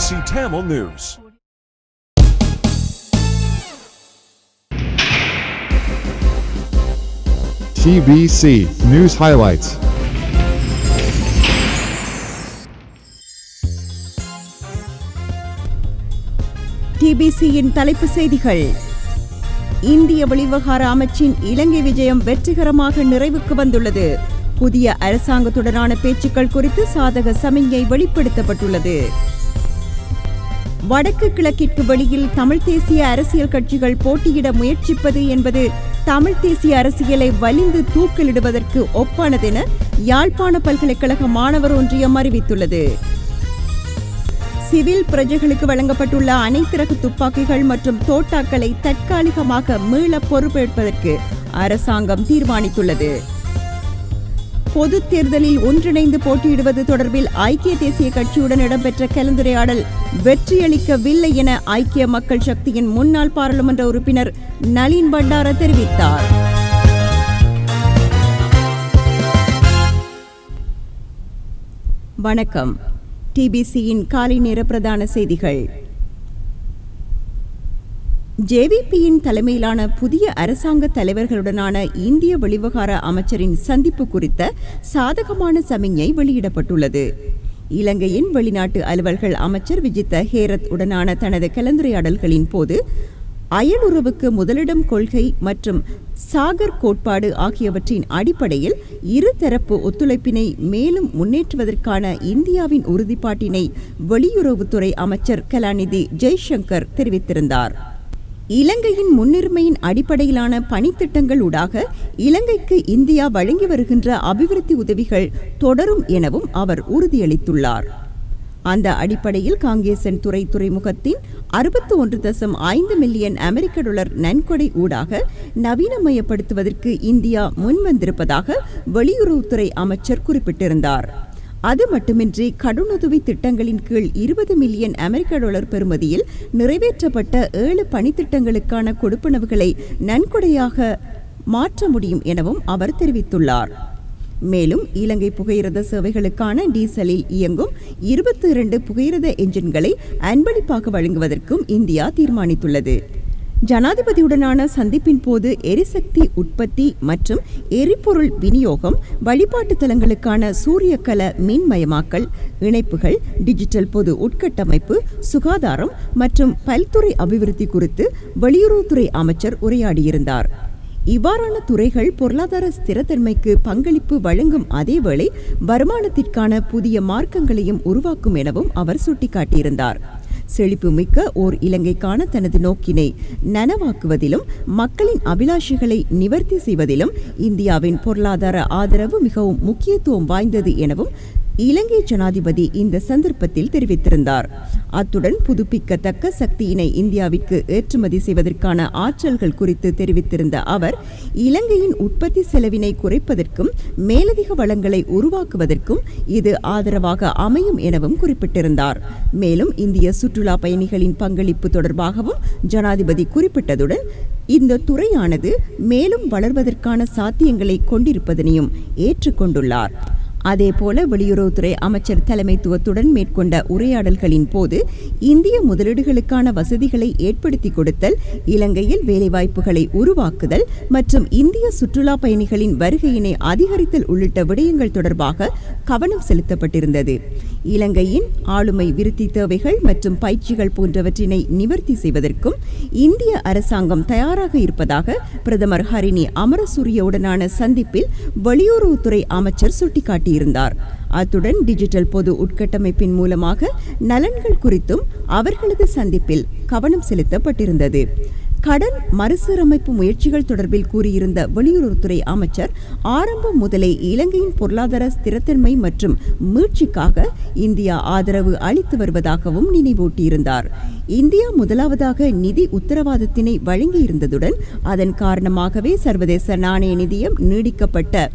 TBC Tamil News. TBC News Highlights. TBCயின் தலைப்புச் செய்திகள். இந்திய வெளிவிவகார அமைச்சின் இலங்கை விஜயம் வெற்றிகரமாக நிறைவுக்கு வந்துள்ளது. புதிய அரசாங்கத்துடனான பேச்சுக்கள் குறித்து சாதக சமிஞ்ஞை வெளிப்படுத்தப்பட்டுள்ளது. வடக்கு கிழக்கிற்கு வெளியில் தமிழ் தேசிய அரசியல் கட்சிகள் போட்டியிட முயற்சிப்பது என்பது தமிழ் தேசிய அரசியலை வலிந்து தூக்கிலிடுவதற்கு ஒப்பானதென யாழ்ப்பாண பல்கலைக்கழக மாணவர் ஒன்றியம் அறிவித்துள்ளது. சிவில் பிரஜைகளுக்கு வழங்கப்பட்டுள்ள அனைத்து ரக துப்பாக்கிகள் மற்றும் தோட்டாக்களை தற்காலிகமாக மீள பொறுப்பேற்பதற்கு அரசாங்கம் தீர்மானித்துள்ளது. பொதுத் தேர்தலில் ஒன்றிணைந்து போட்டியிடுவது தொடர்பில் ஐக்கிய தேசிய கட்சியுடன் இடம்பெற்ற கலந்துரையாடல் வெற்றியளிக்கவில்லை என ஐக்கிய மக்கள் சக்தியின் முன்னாள் பாராளுமன்ற உறுப்பினர் நளின் பண்டார தெரிவித்தார். வணக்கம். TBCயின் காலை நேர பிரதான செய்திகள். JVPயின் தலைமையிலான புதிய அரசாங்க தலைவர்களுடனான இந்திய வெளிவிவகார அமைச்சரின் சந்திப்பு குறித்த சாதகமான சமிஞ்ஞை வெளியிடப்பட்டுள்ளது. இலங்கையின் வெளிநாட்டு அலுவல்கள் அமைச்சர் விஜித்த ஹேரத் உடனான தனது கலந்துரையாடல்களின் போது அயலுறவுக்கு முதலிடம் கொள்கை மற்றும் சாகர் கோட்பாடு ஆகியவற்றின் அடிப்படையில் இருதரப்பு ஒத்துழைப்பினை மேலும் முன்னேற்றுவதற்கான இந்தியாவின் உறுதிப்பாட்டினை வெளியுறவுத்துறை அமைச்சர் கலாநிதி ஜெய்சங்கர் தெரிவித்திருந்தார். இலங்கையின் முன்னுரிமையின் அடிப்படையிலான பணித்திட்டங்கள் ஊடாக இலங்கைக்கு இந்தியா வழங்கி வருகின்ற அபிவிருத்தி உதவிகள் தொடரும் எனவும் அவர் உறுதியளித்துள்ளார். அந்த அடிப்படையில் காங்கேசன் துறைமுகத்தின் 61.5 மில்லியன் அமெரிக்க டாலர் நன்கொடை ஊடாக நவீனமயப்படுத்துவதற்கு இந்தியா முன்வந்திருப்பதாக வெளியுறவுத்துறை அமைச்சர் குறிப்பிட்டிருந்தார். அது மட்டுமின்றி கடனுதவி திட்டங்களின் கீழ் 20 மில்லியன் அமெரிக்க டாலர் பெறுமதியில் நிறைவேற்றப்பட்ட 7 பணித்திட்டங்களுக்கான கொடுப்பனவுகளை நன்கொடையாக மாற்ற முடியும் எனவும் அவர் தெரிவித்துள்ளார். மேலும் இலங்கை புகையிரத சேவைகளுக்கான டீசலில் இயங்கும் 22 புகையிரத என்ஜின்களை அன்பளிப்பாக வழங்குவதற்கும் இந்தியா தீர்மானித்துள்ளது. ஜனாதிபதியுடனான சந்திப்பின் போது எரிசக்தி உற்பத்தி மற்றும் எரிபொருள் விநியோகம், வழிபாட்டு தலங்களுக்கான சூரியக்கல மின்மயமாக்கல், இணைப்புகள், டிஜிட்டல் பொது உட்கட்டமைப்பு, சுகாதாரம் மற்றும் பல்துறை அபிவிருத்தி குறித்து வெளியுறவுத்துறை அமைச்சர் உரையாடியிருந்தார். இவ்வாறான துறைகள் பொருளாதார ஸ்திரத்தன்மைக்கு பங்களிப்பு வழங்கும் அதேவேளை வருமானத்திற்கான புதிய மார்க்கங்களையும் உருவாக்கும் எனவும் அவர் சுட்டிக்காட்டியிருந்தார். செழிப்பு மிக்க ஓர் இலங்கைக்கான தனது நோக்கினை நனவாக்குவதிலும் மக்களின் அபிலாஷைகளை நிவர்த்தி செய்வதிலும் இந்தியாவின் பொருளாதார ஆதரவு மிகவும் முக்கியத்துவம் வாய்ந்தது எனவும் இலங்கை ஜனாதிபதி இந்த சந்தர்ப்பத்தில் தெரிவித்திருந்தார். அத்துடன் புதுப்பிக்கத்தக்க சக்தியினை இந்தியாவிற்கு ஏற்றுமதி செய்வதற்கான ஆற்றல்கள் குறித்து தெரிவித்திருந்த அவர் இலங்கையின் உற்பத்தி செலவினை குறைப்பதற்கும் மேலதிக வளங்களை உருவாக்குவதற்கும் இது ஆதரவாக அமையும் எனவும் குறிப்பிட்டிருந்தார். மேலும் இந்திய சுற்றுலா பயணிகளின் பங்களிப்பு தொடர்பாகவும் ஜனாதிபதி குறிப்பிட்டதுடன் இந்த துறையானது மேலும் வளர்வதற்கான சாத்தியங்களை கொண்டிருப்பதனையும் ஏற்றுக்கொண்டுள்ளார். அதேபோல வெளியுறவுத்துறை அமைச்சர் தலைமைத்துவத்துடன் மேற்கொண்ட உரையாடல்களின் போது இந்திய முதலீடுகளுக்கான வசதிகளை ஏற்படுத்தி கொடுத்தல், இலங்கையில் வேலைவாய்ப்புகளை உருவாக்குதல் மற்றும் இந்திய சுற்றுலா பயணிகளின் வருகையினை அதிகரித்தல் உள்ளிட்ட விடயங்கள் தொடர்பாக கவனம் செலுத்தப்பட்டிருந்தது. இலங்கையின் ஆளுமை விருத்தி தேவைகள் மற்றும் பயிற்சிகள் போன்றவற்றினை நிவர்த்தி செய்வதற்கும் இந்திய அரசாங்கம் தயாராக இருப்பதாக பிரதமர் ஹரிணி அமரசூரியவுடனான சந்திப்பில் வெளியுறவுத்துறை அமைச்சர் சுட்டிக்காட்டியிருந்தார். அத்துடன் டிஜிட்டல் பொது உட்கட்டமைப்பின் மூலமாக நலன்கள் குறித்தும் அவர்களது சந்திப்பில் கவனம் செலுத்தப்பட்டிருந்தது. கடன் மறுசீரமைப்பு முயற்சிகள் தொடர்பில் கூறியிருந்த வெளியுறவுத்துறை அமைச்சர் ஆரம்பம் முதலே இலங்கையின் பொருளாதார ஸ்திரத்தன்மை மற்றும் மீட்சிக்காக இந்தியா ஆதரவு அளித்து வருவதாகவும் நினைவூட்டியிருந்தார். இந்தியா முதலாவதாக நிதி உத்தரவாதத்தினை வழங்கியிருந்ததுடன் அதன் காரணமாகவே சர்வதேச நாணய நிதியம் நீடிக்கப்பட்ட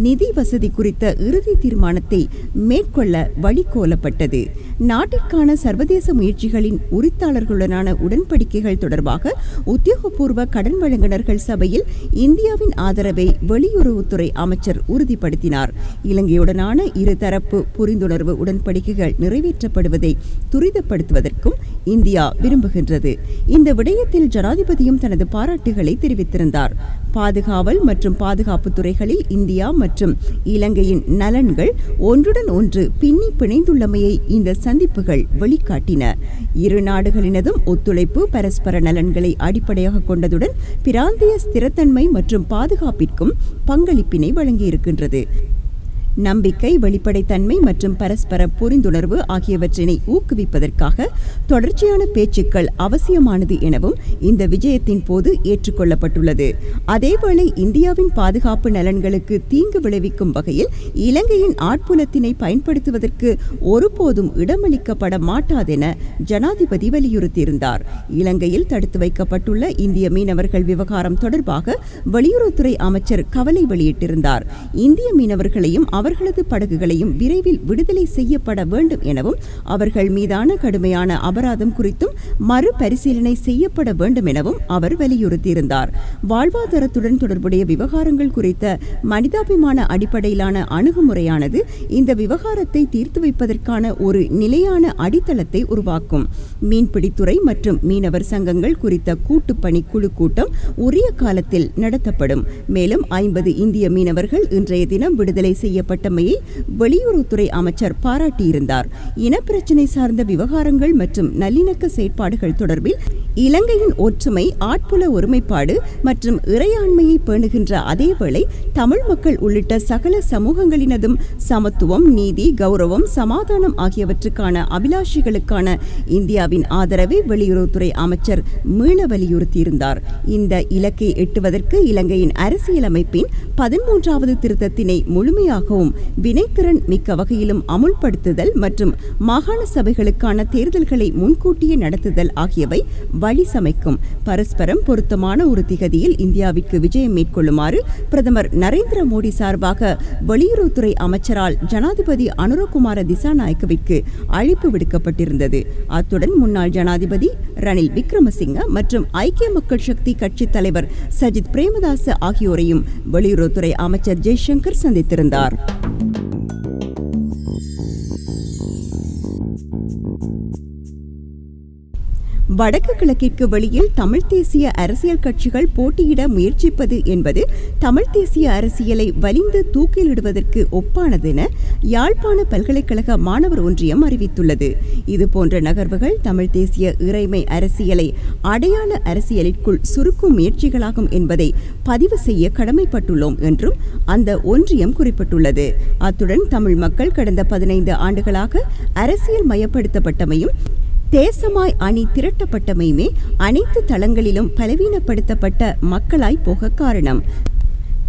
நிதி வசதி குறித்த இறுதி தீர்மானத்தை மேற்கொள்ள வழிகோலப்பட்டது. நாட்டிற்கான சர்வதேச முயற்சிகளின் உரித்தாளர்களுடனான உடன்படிக்கைகள் தொடர்பாக உத்தியோகபூர்வ கடன் வழங்குநர்கள் சபையில் இந்தியாவின் ஆதரவை வெளியுறவுத்துறை அமைச்சர் உறுதிப்படுத்தினார். இலங்கையுடனான இருதரப்பு புரிந்துணர்வு உடன்படிக்கைகள் நிறைவேற்றப்படுவதை துரிதப்படுத்துவதற்கும் இந்தியா விரும்புகின்றது. இந்த விடயத்தில் ஜனாதிபதியும் தனது பாராட்டுகளை தெரிவித்திருந்தார். பாதுகாவல் மற்றும் பாதுகாப்பு துறைகளில் இந்தியா மற்றும் இலங்கையின் நலன்கள் ஒன்றுடன் ஒன்று பின்னி பிணைந்துள்ளமையை இந்த சந்திப்புகள் வெளிக்காட்டின. இரு நாடுகளினதும் ஒத்துழைப்பு பரஸ்பர நலன்களை அடிப்படையாக கொண்டதுடன் பிராந்திய ஸ்திரத்தன்மை மற்றும் பாதுகாப்பிற்கும் பங்களிப்பினை வழங்கியிருக்கின்றது. நம்பிக்கை, வெளிப்படைத்தன்மை மற்றும் பரஸ்பர புரிந்துணர்வு ஆகியவற்றினை ஊக்குவிப்பதற்காக தொடர்ச்சியான பேச்சுக்கள் அவசியமானது எனவும் இந்த விஜயத்தின் போது ஏற்றுக்கொள்ளப்பட்டுள்ளது. அதேவேளை இந்தியாவின் பாதுகாப்பு நலன்களுக்கு தீங்கு விளைவிக்கும் வகையில் இலங்கையின் ஆட்புலத்தினை பயன்படுத்துவதற்கு ஒருபோதும் இடமளிக்கப்பட மாட்டாதென ஜனாதிபதி வலியுறுத்தியிருந்தார். இலங்கையில் தடுத்து வைக்கப்பட்டுள்ள இந்திய மீனவர்கள் விவகாரம் தொடர்பாக வெளியுறவுத்துறை அமைச்சர் கவலை வெளியிட்டிருந்தார். இந்திய மீனவர்களையும் அவர்களது படகுகளையும் விரைவில் விடுதலை செய்யப்பட வேண்டும் எனவும் அவர்கள் மீதான கடுமையான அபராதம் குறித்தும் மறுபரிசீலனை செய்யப்பட வேண்டும் எனவும் அவர் வலியுறுத்தியிருந்தார். வாழ்வாதாரத்துடன் தொடர்புடைய விவகாரங்கள் குறித்த மனிதாபிமான அடிப்படையிலான அணுகுமுறையானது இந்த விவகாரத்தை தீர்த்து வைப்பதற்கான ஒரு நிலையான அடித்தளத்தை உருவாக்கும். மீன்பிடித்துறை மற்றும் மீனவர் சங்கங்கள் குறித்த கூட்டுப்பணி குழு கூட்டம் உரிய காலத்தில் நடத்தப்படும். மேலும் 50 இந்திய மீனவர்கள் இன்றைய தினம் விடுதலை செய்யப்பட்டமையை வெளியுறவுத்துறை அமைச்சர் பாராட்டியிருந்தார். இனப்பிரச்சினை சார்ந்த விவகாரங்கள் மற்றும் நல்லிணக்க செயற்பாடுகள் தொடர்பில் இலங்கையின் ஒற்றுமை, ஆட்புல ஒருமைப்பாடு மற்றும் இறையாண்மையை பேணுகின்ற அதேவேளை தமிழ் மக்கள் உள்ளிட்ட சகல சமூகங்களினதும் சமத்துவம், நீதி, கௌரவம், சமாதானம் ஆகியவற்றுக்கான அபிலாஷைகளுக்கான இந்தியாவின் ஆதரவை வெளியுறவுத்துறை அமைச்சர் மீள வலியுறுத்தியிருந்தார். இந்த இலக்கை எட்டுவதற்கு இலங்கையின் அரசியலமைப்பின் 13வது திருத்தத்தினை முழுமையாகவும் வினைத்திறன் மிக்க வகையிலும் அமுல்படுத்துதல் மற்றும் மாகாண சபைகளுக்கான தேர்தல்களை முன்கூட்டியே நடத்துதல் ஆகியவை வழி சமைக்கும். பரஸ்பரம் பொருத்தமான ஒரு திகதியில் இந்தியாவிற்கு விஜயம் மேற்கொள்ளுமாறு பிரதமர் நரேந்திர மோடி சார்பாக வெளியுறவுத்துறை அமைச்சரால் ஜனாதிபதி அனுரகுமார திசாநாயக்கவிற்கு அழைப்பு விடுக்கப்பட்டிருந்தது. அத்துடன் முன்னாள் ஜனாதிபதி ரணில் விக்ரமசிங்க மற்றும் ஐக்கிய மக்கள் சக்தி கட்சி தலைவர் சஜித் பிரேமதாச ஆகியோரையும் வெளியுறவுத்துறை அமைச்சர் ஜெய்சங்கர் சந்தித்திருந்தார். வடக்கு கிழக்கிற்கு வெளியில் தமிழ் தேசிய அரசியல் கட்சிகள் போட்டியிட முயற்சிப்பது என்பது தமிழ் தேசிய அரசியலை வலிந்து தூக்கிலிடுவதற்கு ஒப்பானதென யாழ்ப்பாண பல்கலைக்கழக மாணவர் ஒன்றியம் அறிவித்துள்ளது. இதுபோன்ற நகர்வுகள் தமிழ் தேசிய இறைமை அரசியலை அடையாள அரசியலிற்குள் சுருக்கும் முயற்சிகளாகும் என்பதை பதிவு செய்ய கடமைப்பட்டுள்ளோம் என்றும் அந்த ஒன்றியம் குறிப்பிட்டுள்ளது. அத்துடன் தமிழ் மக்கள் கடந்த 15 ஆண்டுகளாக அரசியல் மயப்படுத்தப்பட்டமையும் தேசமாய் அணி திரட்டப்பட்டமையுமே அனைத்து தளங்களிலும் பலவீனப்படுத்தப்பட்ட மக்களாய் போக காரணம்.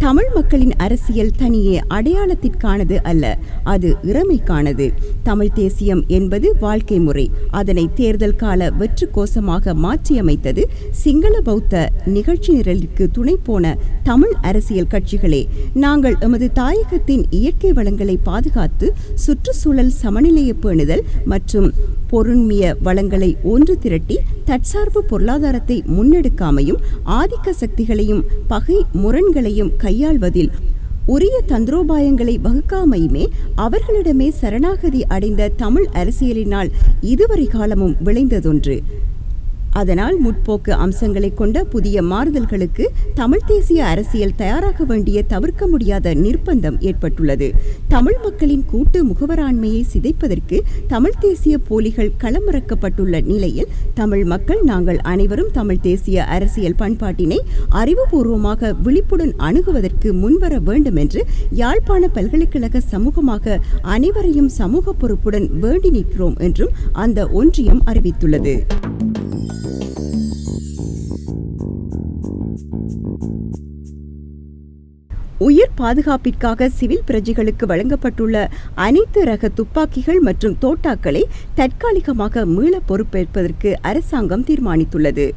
தமிழ் மக்களின் அரசியல் தனியே அடையாளத்திற்கானது அல்ல, அது இறைமைக்கானது. தமிழ் தேசியம் என்பது வாழ்க்கை முறை. அதனை தேர்தல் கால வெற்று கோஷமாக மாற்றியமைத்தது சிங்கள பௌத்த நிகழ்ச்சி நிரலுக்கு துணை போன தமிழ் அரசியல் கட்சிகளே. நாங்கள் எமது தாயகத்தின் இயற்கை வளங்களை பாதுகாத்து சுற்றுச்சூழல் சமநிலையை பேணுதல் மற்றும் பொருண்மிய வளங்களை ஒன்று திரட்டி தற்சார்பு பொருளாதாரத்தை முன்னெடுக்காமையும் ஆதிக்க சக்திகளையும் பகை முரண்களையும் கையாள்வதில் உரிய தந்திரோபாயங்களை வகுக்காமையுமே அவர்களிடமே சரணாகதி அடைந்த தமிழ் அரசியலினால் இதுவரை காலமும் விளைந்ததொன்று. அதனால் முற்போக்கு அம்சங்களை கொண்ட புதிய மாறுதல்களுக்கு தமிழ் தேசிய அரசியல் தயாராக வேண்டிய தவிர்க்க முடியாத நிர்பந்தம் ஏற்பட்டுள்ளது. தமிழ் மக்களின் கூட்டு முகவராண்மையை சிதைப்பதற்கு தமிழ் தேசிய போலிகள் களமிறக்கப்பட்டுள்ள நிலையில் தமிழ் மக்கள் நாங்கள் அனைவரும் தமிழ் தேசிய அரசியல் பண்பாட்டினை அறிவுபூர்வமாக விழிப்புடன் அணுகுவதற்கு முன்வர வேண்டும் என்று யாழ்ப்பாண பல்கலைக்கழக சமூகமாக அனைவரையும் சமூக பொறுப்புடன் வேண்டி நிற்கிறோம் என்றும் அந்த ஒன்றியம் அறிவித்துள்ளது. உயிர் பாதுகாப்பிற்காக சிவில் பிரஜைகளுக்கு வழங்கப்பட்டுள்ள அனைத்து ரக துப்பாக்கிகள் மற்றும் தோட்டாக்களை தற்காலிகமாக மீள பொறுப்பேற்பதற்கு அரசாங்கம் தீர்மானித்துள்ளது.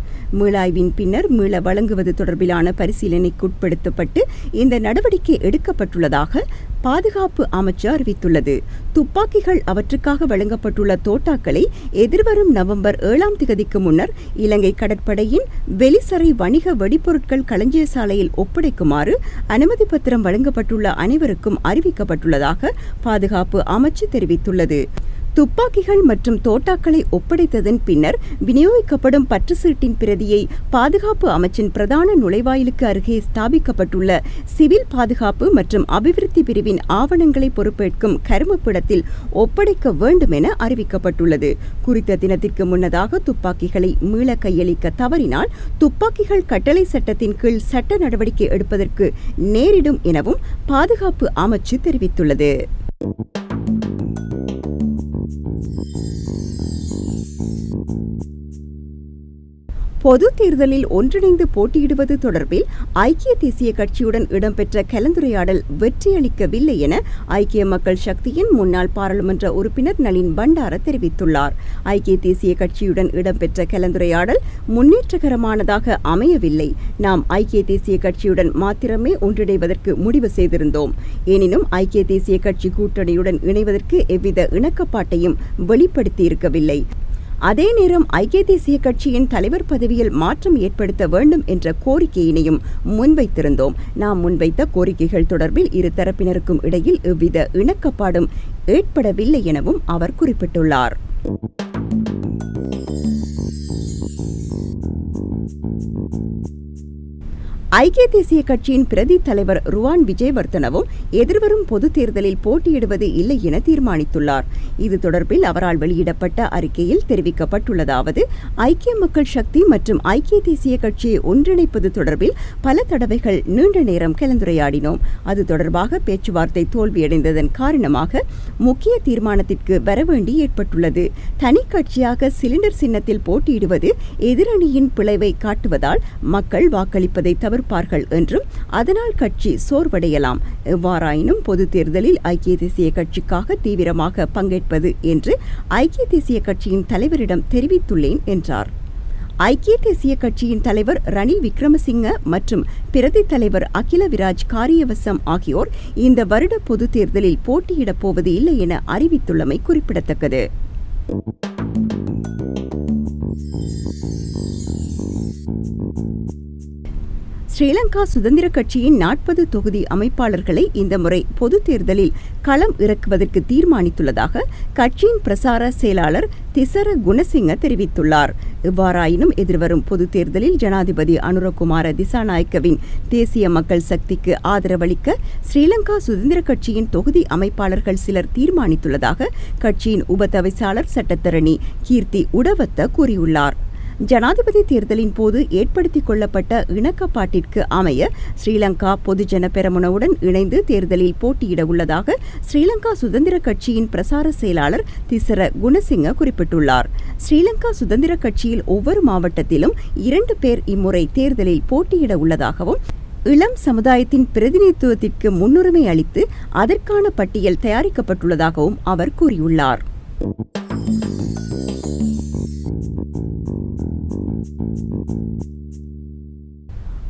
மீளாய்வின் பின்னர் மீள வழங்குவது தொடர்பிலான பரிசீலனைக்குட்படுத்தப்பட்டு இந்த நடவடிக்கை எடுக்கப்பட்டுள்ளதாக பாதுகாப்பு அமைச்சு அறிவித்துள்ளது. துப்பாக்கிகள் அவற்றுக்காக வழங்கப்பட்டுள்ள தோட்டாக்களை எதிர்வரும் நவம்பர் 7ஆம் திகதிக்கு முன்னர் இலங்கை கடற்படையின் வெலிசரை வணிக வெடிப்பொருட்கள் களஞ்சிய சாலையில் ஒப்படைக்குமாறு அனுமதி பத்திரம் வழங்கப்பட்டுள்ள அனைவருக்கும் அறிவிக்கப்பட்டுள்ளதாக பாதுகாப்பு அமைச்சு தெரிவித்துள்ளது. துப்பாக்கிகள் மற்றும் தோட்டாக்களை ஒப்படைத்ததன் பின்னர் விநியோகிக்கப்படும் பற்று சீட்டின் பிரதியை பாதுகாப்பு அமைச்சின் பிரதான நுழைவாயிலுக்கு அருகே ஸ்தாபிக்கப்பட்டுள்ள சிவில் பாதுகாப்பு மற்றும் அபிவிருத்தி பிரிவின் ஆவணங்களை பொறுப்பேற்கும் கருமப்பிடத்தில் ஒப்படைக்க வேண்டும் என அறிவிக்கப்பட்டுள்ளது. குறித்த தினத்திற்கு முன்னதாக துப்பாக்கிகளை மீள கையளிக்க தவறினால் துப்பாக்கிகள் கட்டளை சட்டத்தின் கீழ் சட்ட நடவடிக்கை எடுப்பதற்கு நேரிடும் எனவும் பாதுகாப்பு அமைச்சு தெரிவித்துள்ளது. பொது தேர்தலில் ஒன்றிணைந்து போட்டியிடுவது தொடர்பில் ஐக்கிய தேசிய கட்சியுடன் இடம்பெற்ற கலந்துரையாடல் வெற்றியளிக்கவில்லை என ஐக்கிய மக்கள் சக்தியின் முன்னாள் பாராளுமன்ற உறுப்பினர் நளின் பண்டார தெரிவித்துள்ளார். ஐக்கிய தேசிய கட்சியுடன் இடம்பெற்ற கலந்துரையாடல் முன்னேற்றகரமானதாக அமையவில்லை. நாம் ஐக்கிய தேசிய கட்சியுடன் மாத்திரமே ஒன்றிணைவதற்கு முடிவு செய்திருந்தோம். எனினும் ஐக்கிய தேசிய கட்சி கூட்டணியுடன் இணைவதற்கு எவ்வித இணக்கப்பாட்டையும் வெளிப்படுத்தியிருக்கவில்லை. அதே நேரம் ஐக்கிய தேசிய கட்சியின் தலைவர் பதவியில் மாற்றம் ஏற்படுத்த வேண்டும் என்ற கோரிக்கையினையும் முன்வைத்திருந்தோம். நாம் முன்வைத்த கோரிக்கைகள் தொடர்பில் இரு தரப்பினருக்கும் இடையில் எவ்வித இணக்கப்பாடும் ஏற்படவில்லை எனவும் அவர் குறிப்பிட்டுள்ளார். ஐக்கிய தேசிய கட்சியின் பிரதி தலைவர் ருவான் விஜயவர்தனவும் எதிர்வரும் பொது தேர்தலில் போட்டியிடுவது இல்லை என தீர்மானித்துள்ளார். இது தொடர்பில் அவரால் வெளியிடப்பட்ட அறிக்கையில் தெரிவிக்கப்பட்டுள்ளதாவது: ஐக்கிய மக்கள் சக்தி மற்றும் ஐக்கிய தேசிய கட்சியை ஒன்றிணைப்பது தொடர்பில் பல தடவைகள் நீண்ட நேரம் கலந்துரையாடினோம். அது தொடர்பாக பேச்சுவார்த்தை தோல்வியடைந்ததன் காரணமாக முக்கிய தீர்மானத்திற்கு வரவேண்டி ஏற்பட்டுள்ளது. தனி கட்சியாக சிலிண்டர் சின்னத்தில் போட்டியிடுவது எதிரணியின் பிளவை காட்டுவதால் மக்கள் வாக்களிப்பதை தவிர்ப்பார்கள் என்றும் அதனால் கட்சி சோர்வடையலாம். எவ்வாறாயினும் பொது தேர்தலில் ஐக்கிய தேசிய கட்சிக்காக தீவிரமாக பங்கேற்பது என்று ஐக்கிய தேசிய கட்சியின் தலைவரிடம் தெரிவித்துள்ளேன் என்றார். ஐக்கிய தேசிய கட்சியின் தலைவர் ரணில் விக்ரமசிங்க மற்றும் பிரதி தலைவர் அகில விராஜ் காரியவசம் ஆகியோர் இந்த வருட பொது தேர்தலில் போட்டியிடப் போவது இல்லை என அறிவித்துள்ளமை குறிப்பிடத்தக்கது. ஸ்ரீலங்கா சுதந்திர கட்சியின் 40 தொகுதி அமைப்பாளர்களை இந்த முறை பொது தேர்தலில் களம் இறக்குவதற்கு தீர்மானித்துள்ளதாக கட்சியின் பிரசார செயலாளர் திசர குணசிங்க தெரிவித்துள்ளார். இவ்வாறாயினும் எதிர்வரும் பொது தேர்தலில் ஜனாதிபதி அனுரகுமார திசாநாயக்கவின் தேசிய மக்கள் சக்திக்கு ஆதரவளிக்க ஸ்ரீலங்கா சுதந்திர கட்சியின் தொகுதி அமைப்பாளர்கள் சிலர் தீர்மானித்துள்ளதாக கட்சியின் உபதவிசாளர் சட்டத்தரணி கீர்த்தி உடவத்த கூறியுள்ளார். ஜனாதிபதி தேர்தலின் போது ஏற்படுத்திக் கொள்ளப்பட்ட இணக்கப்பாட்டிற்கு அமைய ஸ்ரீலங்கா பொதுஜன பெரமுனவுடன் இணைந்து தேர்தலில் போட்டியிட உள்ளதாக ஸ்ரீலங்கா சுதந்திர கட்சியின் பிரசார செயலாளர் திசர குணசிங்க குறிப்பிட்டுள்ளார். ஸ்ரீலங்கா சுதந்திர கட்சியில் ஒவ்வொரு மாவட்டத்திலும் 2 பேர் இம்முறை தேர்தலில் போட்டியிட உள்ளதாகவும் இளம் சமுதாயத்தின் பிரதிநிதித்துவத்திற்கு முன்னுரிமை அளித்து அதற்கான பட்டியல் தயாரிக்கப்பட்டுள்ளதாகவும் அவர் கூறியுள்ளார்.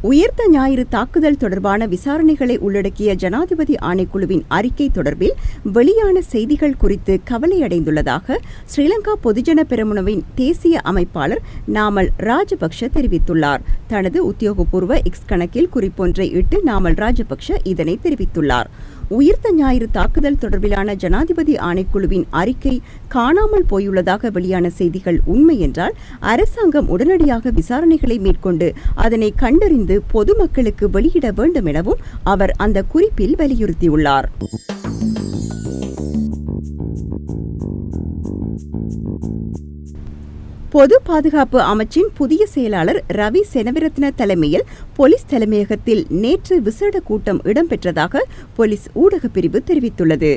உயிர்த்த ஞாயிறு தாக்குதல் தொடர்பான விசாரணைகளை உள்ளடக்கிய ஜனாதிபதி ஆணைக்குழுவின் அறிக்கை தொடர்பில் வெளியான செய்திகள் குறித்து கவலையடைந்துள்ளதாக ஸ்ரீலங்கா பொதுஜன பெரமுனவின் தேசிய அமைப்பாளர் நாமல் ராஜபக்ஷ தெரிவித்துள்ளார். தனது உத்தியோகபூர்வ எக்ஸ் கணக்கில் குறிப்பொன்றை இட்டு நாமல் ராஜபக்ஷ இதனை தெரிவித்துள்ளார். உயிர்த்த ஞாயிறு தாக்குதல் தொடர்பிலான ஜனாதிபதி ஆணைக்குழுவின் அறிக்கை காணாமல் போயுள்ளதாக வெளியான செய்திகள் உண்மை என்றால் அரசாங்கம் உடனடியாக விசாரணைகளை மேற்கொண்டு அதனை கண்டறிந்து பொதுமக்களுக்கு வெளியிட வேண்டும் எனவும் அவர் அந்த குறிப்பில் வலியுறுத்தியுள்ளார். பொது பாதுகாப்பு அமைச்சின் புதிய செயலாளர் ரவி செனவிரத்ன தலைமையில் போலீஸ் தலைமையகத்தில் நேற்று விசேட கூட்டம் இடம்பெற்றதாக போலீஸ் ஊடகப் பிரிவு தெரிவித்துள்ளது.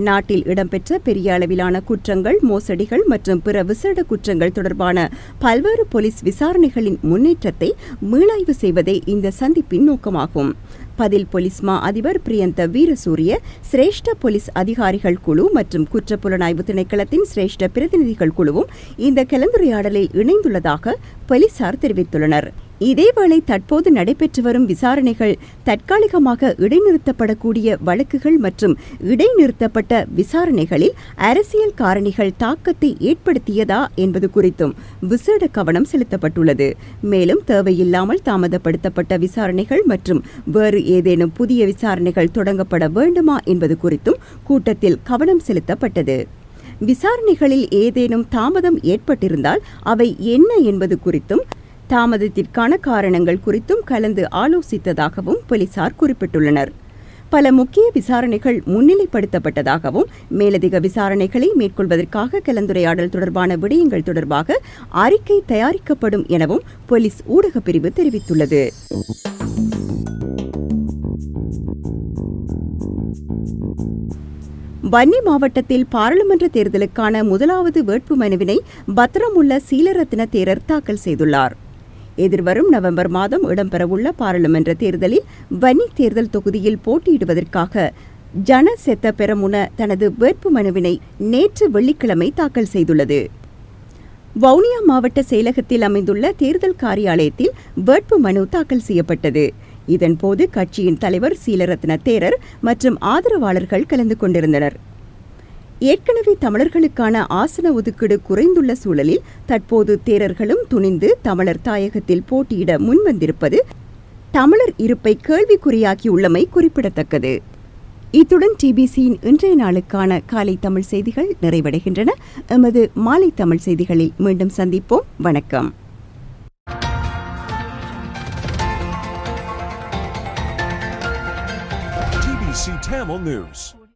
நாட்டில் இடம்பெற்ற பெரிய அளவிலான குற்றங்கள், மோசடிகள் மற்றும் பிற விசேட குற்றங்கள் தொடர்பான பல்வேறு போலீஸ் விசாரணைகளின் முன்னேற்றத்தை மீளாய்வு செய்வதே இந்த சந்திப்பின் நோக்கமாகும். பதில் போலீஸ் மா அதிபர் பிரியந்த வீரசூரிய, சிரேஷ்ட போலீஸ் அதிகாரிகள் குழு மற்றும் குற்றப்புலனாய்வு திணைக்களத்தின் சிரேஷ்ட பிரதிநிதிகள் குழுவும் இந்த கலந்துரையாடலில் இணைந்துள்ளதாக போலீசார் தெரிவித்துள்ளனர். இதேவேளை தற்போது நடைபெற்று வரும் விசாரணைகள் தற்காலிகமாக இடைநிறுத்தப்படக்கூடிய வழக்குகள் மற்றும் இடைநிறுத்தப்பட்ட விசாரணைகளில் அரசியல் காரணிகள் தாக்கத்தை ஏற்படுத்தியதா என்பது குறித்தும் விசேட கவனம் செலுத்தப்பட்டுள்ளது. மேலும் தேவையில்லாமல் தாமதப்படுத்தப்பட்ட விசாரணைகள் மற்றும் வேறு ஏதேனும் புதிய விசாரணைகள் தொடங்கப்பட வேண்டுமா என்பது குறித்தும் கூட்டத்தில் கவனம் செலுத்தப்பட்டது. விசாரணைகளில் ஏதேனும் தாமதம் ஏற்பட்டிருந்தால் அவை என்ன என்பது குறித்தும் தாமதத்திற்கான காரணங்கள் குறித்தும் கலந்து ஆலோசித்ததாகவும் போலீசார் குறிப்பிட்டுள்ளனர். பல முக்கிய விசாரணைகள் முன்னிலைப்படுத்தப்பட்டதாகவும் மேலதிக விசாரணைகளை மேற்கொள்வதற்காக கலந்துரையாடல் தொடர்பான விடயங்கள் தொடர்பாக அறிக்கை தயாரிக்கப்படும் எனவும் போலீஸ் ஊடகப் பிரிவு தெரிவித்துள்ளது. வன்னி மாவட்டத்தில் பாராளுமன்ற தேர்தலுக்கான முதலாவது வேட்புமனுவினை பத்திரமுள்ள சீலரத்ன தேரர் தாக்கல் செய்துள்ளார். எதிர்வரும் நவம்பர் மாதம் இடம்பெறவுள்ள பாராளுமன்ற தேர்தலில் வன்னி தேர்தல் தொகுதியில் போட்டியிடுவதற்காக ஜனசெத்த பெரமுன தனது வேட்புமனுவினை நேற்று வெள்ளிக்கிழமை தாக்கல் செய்துள்ளது. வவுனியா மாவட்ட செயலகத்தில் அமைந்துள்ள தேர்தல் காரியாலயத்தில் வேட்புமனு தாக்கல் செய்யப்பட்டது. இதன்போது கட்சியின் தலைவர் சீலரத்ன தேரர் மற்றும் ஆதரவாளர்கள் கலந்து கொண்டிருந்தனர். ஏற்கனவே தமிழர்களுக்கான ஆசன ஒதுக்கீடு குறைந்துள்ள சூழலில் தற்போது தேரர்களும் துணிந்து தமிழர் தாயகத்தில் போட்டியிட முன்வந்திருப்பது தமிழர் இருப்பை கேள்விக்குறியாக்கியுள்ளமை குறிப்பிடத்தக்கது. இத்துடன் டிபிசியின் இன்றைய நாளுக்கான காலை தமிழ் செய்திகள் நிறைவடைகின்றன. எமது மாலை தமிழ் செய்திகளில் மீண்டும் சந்திப்போம். வணக்கம். TBC Tamil News.